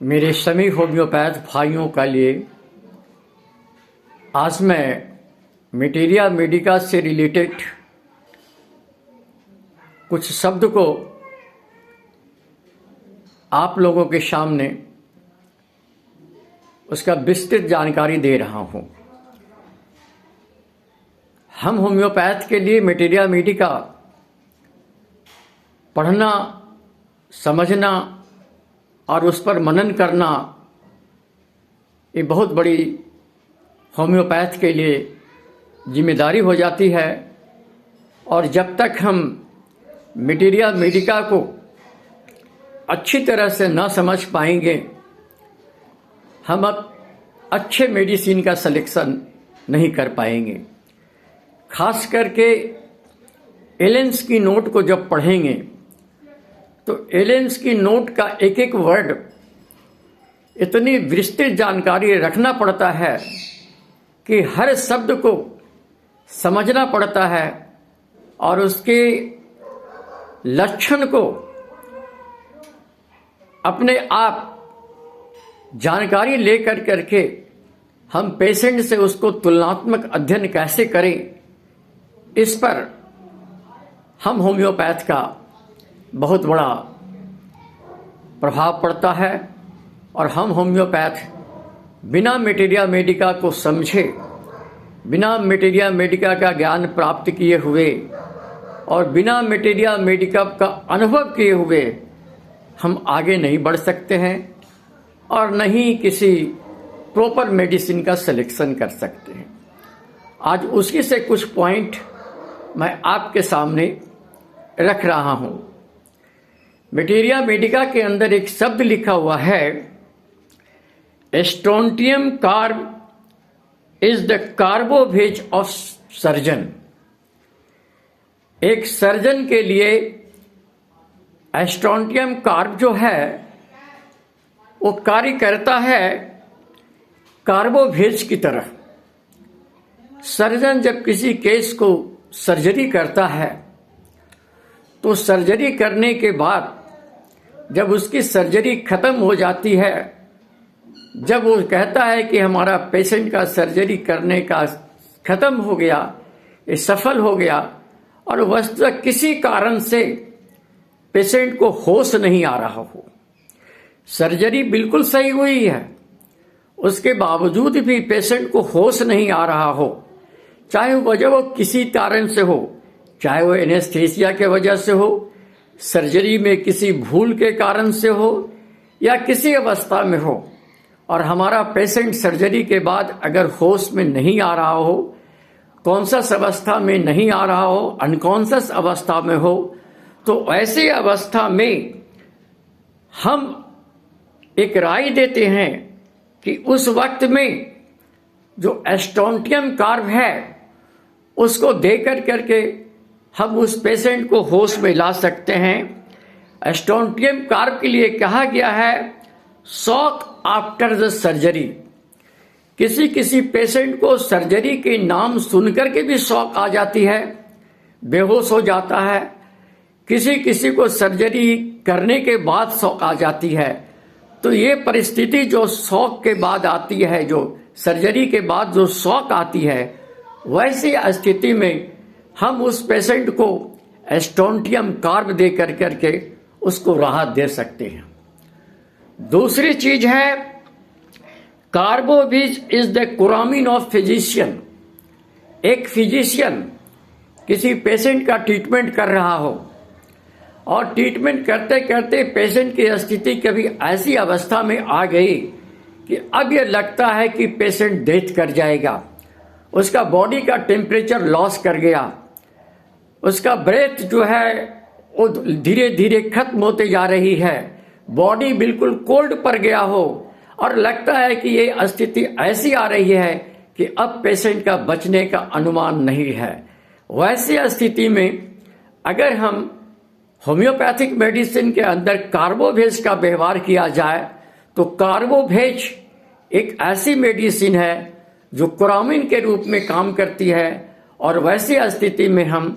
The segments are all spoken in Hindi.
मेरे सभी होम्योपैथ भाइयों के लिए आज मैं मटेरिया मेडिका से रिलेटेड कुछ शब्द को आप लोगों के सामने उसका विस्तृत जानकारी दे रहा हूं। हम होम्योपैथ के लिए मटेरिया मेडिका पढ़ना, समझना और उस पर मनन करना ये बहुत बड़ी होम्योपैथ के लिए जिम्मेदारी हो जाती है। और जब तक हम मटेरिया मेडिका को अच्छी तरह से न समझ पाएंगे, हम अच्छे मेडिसिन का सिलेक्शन नहीं कर पाएंगे। खास करके एलेंस की नोट को जब पढ़ेंगे तो एलेंस की नोट का एक एक वर्ड इतनी विस्तृत जानकारी रखना पड़ता है कि हर शब्द को समझना पड़ता है और उसके लक्षण को अपने आप जानकारी लेकर करके हम पेशेंट से उसको तुलनात्मक अध्ययन कैसे करें, इस पर हम होम्योपैथ का बहुत बड़ा प्रभाव पड़ता है। और हम होम्योपैथ बिना मटेरिया मेडिका को समझे, बिना मटेरिया मेडिका का ज्ञान प्राप्त किए हुए और बिना मटेरिया मेडिका का अनुभव किए हुए हम आगे नहीं बढ़ सकते हैं और न ही किसी प्रॉपर मेडिसिन का सिलेक्शन कर सकते हैं। आज उसी से कुछ पॉइंट मैं आपके सामने रख रहा हूं। मटेरिया मेडिका के अंदर एक शब्द लिखा हुआ है, strontium carb is the carbo veg of surgeon. एक सर्जन के लिए स्ट्रोंटियम कार्ब जो है वो कार्य करता है कार्बोवेज की तरह। सर्जन जब किसी केस को सर्जरी करता है तो सर्जरी करने के बाद जब उसकी सर्जरी खत्म हो जाती है, जब वो कहता है कि हमारा पेशेंट का सर्जरी करने का खत्म हो गया, ये सफल हो गया, और वस्तुतः किसी कारण से पेशेंट को होश नहीं आ रहा हो, सर्जरी बिल्कुल सही हुई है, उसके बावजूद भी पेशेंट को होश नहीं आ रहा हो, चाहे वजह वो किसी कारण से हो, चाहे वो एनेस्थीसिया के वजह से हो, सर्जरी में किसी भूल के कारण से हो या किसी अवस्था में हो, और हमारा पेशेंट सर्जरी के बाद अगर होश में नहीं आ रहा हो, कॉन्शस अवस्था में नहीं आ रहा हो, अनकॉन्शस अवस्था में हो, तो ऐसी अवस्था में हम एक राय देते हैं कि उस वक्त में जो स्ट्रोंटियम कार्ब है उसको देकर करके हम उस पेशेंट को होश में ला सकते हैं। स्ट्रोंटियम कार्ब के लिए कहा गया है शॉक आफ्टर द सर्जरी। किसी किसी पेशेंट को सर्जरी के नाम सुनकर के भी शॉक आ जाती है, बेहोश हो जाता है। किसी किसी को सर्जरी करने के बाद शॉक आ जाती है। तो ये परिस्थिति जो शॉक के बाद आती है, जो सर्जरी के बाद जो शॉक आती है, वैसी स्थिति में हम उस पेशेंट को स्ट्रोंटियम कार्ब दे कर करके उसको राहत दे सकते हैं। दूसरी चीज है, कार्बोवेज इज द कुरामिन ऑफ फिजिशियन। एक फिजिशियन किसी पेशेंट का ट्रीटमेंट कर रहा हो और ट्रीटमेंट करते करते पेशेंट की स्थिति कभी ऐसी अवस्था में आ गई कि अब यह लगता है कि पेशेंट डेथ कर जाएगा, उसका बॉडी का टेम्परेचर लॉस कर गया, उसका ब्रेथ जो है वो धीरे धीरे खत्म होते जा रही है, बॉडी बिल्कुल कोल्ड पड़ गया हो और लगता है कि ये स्थिति ऐसी आ रही है कि अब पेशेंट का बचने का अनुमान नहीं है। वैसी स्थिति में अगर हम होम्योपैथिक मेडिसिन के अंदर कार्बोवेज का व्यवहार किया जाए तो कार्बोवेज एक ऐसी मेडिसिन है जो कुरामिन के रूप में काम करती है, और वैसी स्थिति में हम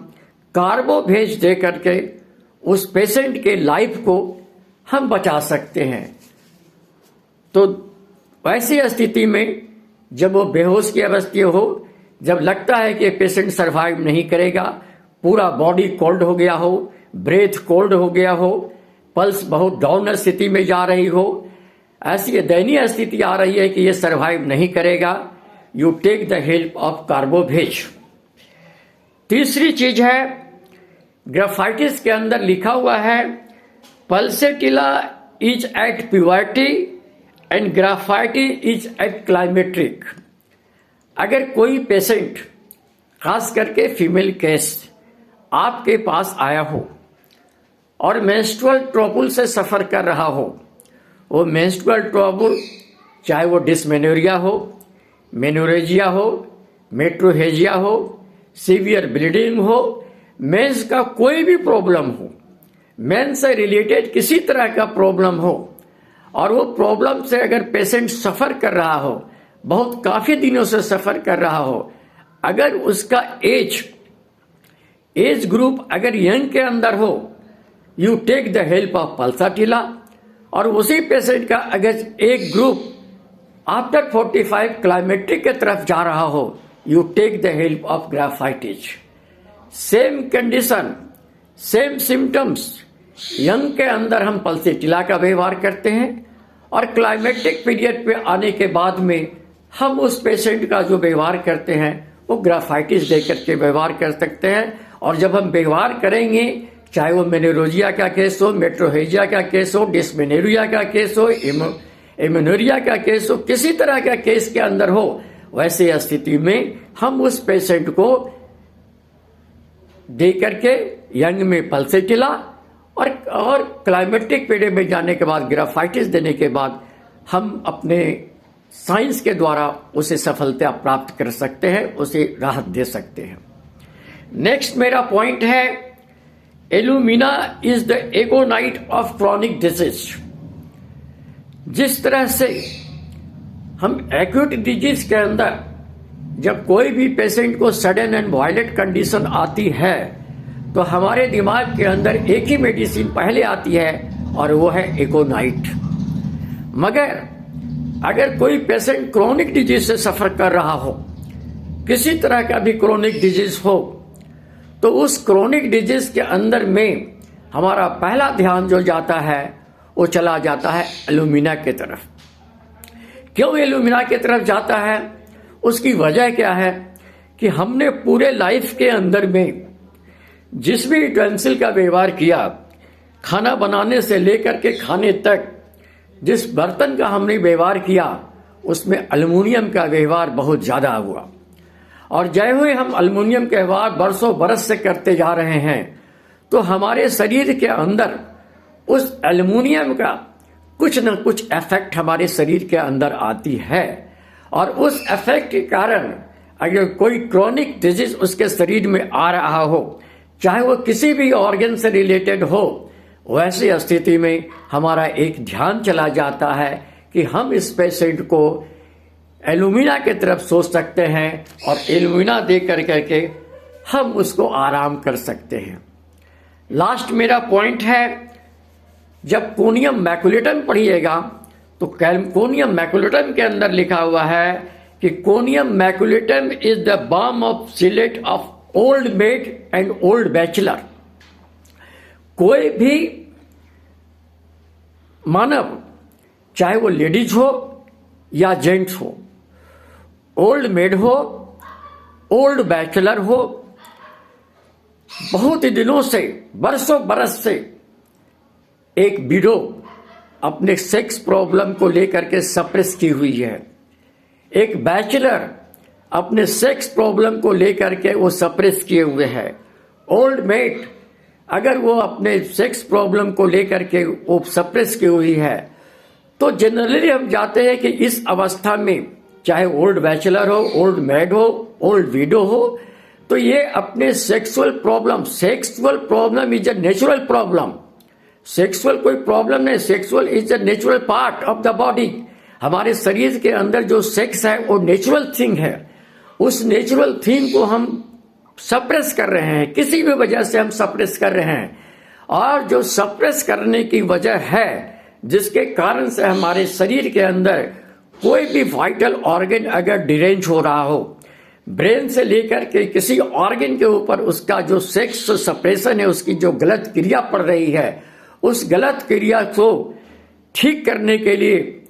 कार्बोवेज दे करके उस पेशेंट के लाइफ को हम बचा सकते हैं। तो वैसी स्थिति में जब वो बेहोश की अवस्था हो, जब लगता है कि पेशेंट सरवाइव नहीं करेगा, पूरा बॉडी कोल्ड हो गया हो, ब्रेथ कोल्ड हो गया हो, पल्स बहुत डाउन स्थिति में जा रही हो, ऐसी दयनीय स्थिति आ रही है कि ये सरवाइव नहीं करेगा, you take the help of carbo veg. तीसरी चीज है, ग्राफाइटिस के अंदर लिखा हुआ है Pulsatilla is at puberty and Graphites is at climacteric. अगर कोई पेशेंट, खास करके फीमेल केस, आपके पास आया हो और मेंस्ट्रुअल ट्रबल से सफर कर रहा हो, वो मेंस्ट्रुअल ट्रबल चाहे वो डिस्मेनोरिया हो, मेनोरेजिया हो, मेट्रोहेजिया हो, सीवियर ब्लीडिंग हो, मेंस का कोई भी प्रॉब्लम हो, मेंस से रिलेटेड किसी तरह का प्रॉब्लम हो, और वो प्रॉब्लम से अगर पेशेंट सफर कर रहा हो, बहुत काफी दिनों से सफर कर रहा हो, अगर उसका एज ग्रुप अगर यंग के अंदर हो, you take the help of Pulsatilla. और उसी पेशेंट का अगर एक ग्रुप आफ्टर 45 क्लाइमेट्रिक के तरफ जा रहा हो, you take the help of Graphites. Same condition, same symptoms, young के अंदर हम पल्सेटिला का व्यवहार करते हैं, और क्लाइमेटिक पीरियड पे आने के बाद में हम उस पेशेंट का जो व्यवहार करते हैं वो ग्राफाइटिस देकर के व्यवहार कर सकते हैं। और जब हम व्यवहार करेंगे, चाहे वो मेनोरेजिया का केस हो, मेट्रोहेजिया का केस हो, डिस्मेनोरिया का केस हो, एमेनोरिया का केस हो, किसी तरह का केस के अंदर हो, वैसे स्थिति में हम उस पेशेंट को दे करके यंग में पल्सेटिला और क्लाइमेटिक पीरियड में जाने के बाद ग्राफाइटिस देने के बाद हम अपने साइंस के द्वारा उसे सफलता प्राप्त कर सकते हैं, उसे राहत दे सकते हैं। नेक्स्ट मेरा पॉइंट है, एलुमिना इज द एगोनाइट ऑफ क्रॉनिक डिजीज। जिस तरह से हम एक्यूट डिजीज के अंदर जब कोई भी पेशेंट को सडन एंड वायलेंट कंडीशन आती है, तो हमारे दिमाग के अंदर एक ही मेडिसिन पहले आती है और वो है एगोनाइट। मगर अगर कोई पेशेंट क्रोनिक डिजीज से सफर कर रहा हो, किसी तरह का भी क्रोनिक डिजीज हो, तो उस क्रोनिक डिजीज के अंदर में हमारा पहला ध्यान जो जाता है वो चला जाता है एलुमिना की तरफ। क्यों एलुमिना की तरफ जाता है? उसकी वजह क्या है कि हमने पूरे लाइफ के अंदर में जिस भी यूटेंसिल का व्यवहार किया, खाना बनाने से लेकर के खाने तक जिस बर्तन का हमने व्यवहार किया, उसमें एल्युमिनियम का व्यवहार बहुत ज्यादा हुआ। और जय हुए हम एल्युमिनियम के व्यवहार बरसों बरस से करते जा रहे हैं, तो हमारे शरीर के अंदर उस एल्युमिनियम का कुछ न कुछ इफेक्ट हमारे शरीर के अंदर आती है। और उस इफेक्ट के कारण अगर कोई क्रोनिक डिजीज उसके शरीर में आ रहा हो, चाहे वो किसी भी ऑर्गन से रिलेटेड हो, वैसी स्थिति में हमारा एक ध्यान चला जाता है कि हम इस पेशेंट को एलुमिना की तरफ सोच सकते हैं और एलुमिना दे करके हम उसको आराम कर सकते हैं। लास्ट मेरा पॉइंट है, जब कोनियम मैकुलेटम पढ़िएगा तो कोनियम मैकुलेटम के अंदर लिखा हुआ है कि Conium maculatum is the balm of Gilead of old maid and old bachelor. कोई भी मानव, चाहे वो लेडीज हो या जेंट्स हो, ओल्ड मेड हो, ओल्ड बैचलर हो, बहुत ही दिनों से, बरसों बरस से एक विडो अपने सेक्स प्रॉब्लम को लेकर के सप्रेस की हुई है, एक बैचलर अपने सेक्स प्रॉब्लम को लेकर के वो सप्रेस किए हुए है, ओल्ड मेड अगर वो अपने सेक्स प्रॉब्लम को लेकर के वो सप्रेस की हुई है, तो जनरली हम जाते हैं कि इस अवस्था में चाहे ओल्ड बैचलर हो, ओल्ड मैड हो, ओल्ड विडो हो, तो ये अपने sexual problem is a natural problem. Sexual कोई प्रॉब्लम नहीं, sexual is a natural part of the body. हमारे शरीर के अंदर जो सेक्स है वो नेचुरल थिंग है। उस नेचुरल थिंग को हम सप्रेस कर रहे हैं, किसी भी वजह से हम सप्रेस कर रहे हैं, और जो सप्रेस करने की वजह है जिसके कारण से हमारे शरीर के अंदर कोई भी वाइटल ऑर्गन अगर डिरेंज हो रहा हो, ब्रेन से लेकर के किसी ऑर्गन के ऊपर उसका जो सेक्स सप्रेशन है, उसकी जो गलत क्रिया पड़ रही है, उस गलत क्रिया को ठीक करने के लिए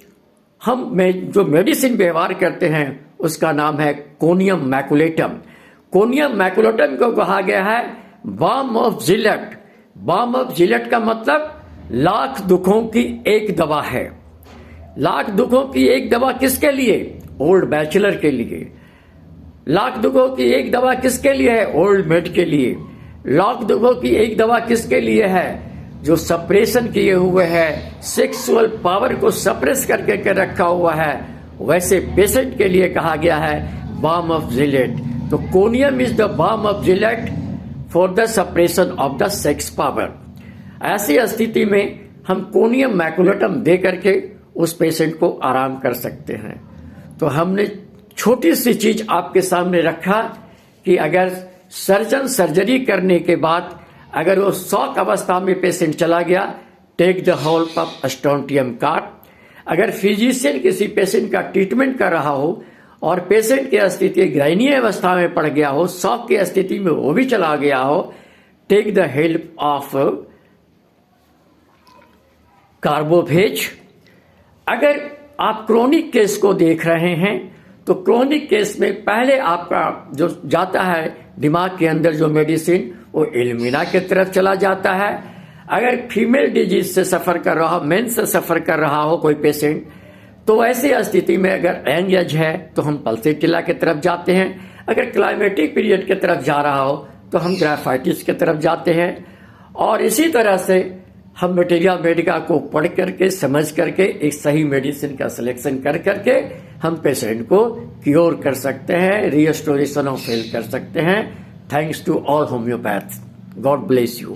हम जो मेडिसिन व्यवहार करते हैं उसका नाम है कोनियम मैकुलेटम। कोनियम मैकुलेटम को कहा गया है balm of Gilead. Balm of Gilead का मतलब लाख दुखों की एक दवा है। लाख दुखों की एक दवा किसके लिए? ओल्ड बैचलर के लिए। लाख दुखों की एक दवा किसके लिए है? ओल्ड मेड के लिए। लाख दुखों की एक दवा किसके लिए है? जो सप्रेशन किए हुए है, सेक्सुअल पावर को सप्रेस करके के रखा हुआ है, वैसे पेशेंट के लिए कहा गया है बाम ऑफ जिलेट। तो Conium is the balm of Gilead for the suppression of the sex power. ऐसी स्थिति में हम कोनियम मैकुलेटम दे करके उस पेशेंट को आराम कर सकते हैं। तो हमने छोटी सी चीज आपके सामने रखा कि अगर सर्जन सर्जरी करने के बाद अगर वो शॉक अवस्था में पेशेंट चला गया, take the help of strontium card. अगर फिजिशियन किसी पेशेंट का ट्रीटमेंट कर रहा हो और पेशेंट की स्थिति ग्राइनीय अवस्था में पड़ गया हो, शॉक की स्थिति में वो भी चला गया हो, take the help of carbo veg. अगर आप क्रोनिक केस को देख रहे हैं तो क्रोनिक केस में पहले आपका जो जाता है दिमाग के अंदर जो मेडिसिन, वो इल्यूमिना की तरफ चला जाता है। अगर फीमेल डिजीज से सफर कर रहा हो, मेन से सफर कर रहा हो कोई पेशेंट, तो ऐसी स्थिति में अगर यंग एज है तो हम पल्सेटिला की तरफ जाते हैं। अगर क्लाइमेटिक पीरियड की तरफ जा रहा हो तो हम ग्राफाइटिस की तरफ जाते हैं। और इसी तरह से हम मटेरिया मेडिका को पढ़ करके समझ करके एक सही मेडिसिन का सिलेक्शन कर करके हम पेशेंट को क्योर कर सकते हैं, रिस्टोरेशन ऑफ हेल्थ कर सकते हैं। Thanks to all homeopath. God bless you.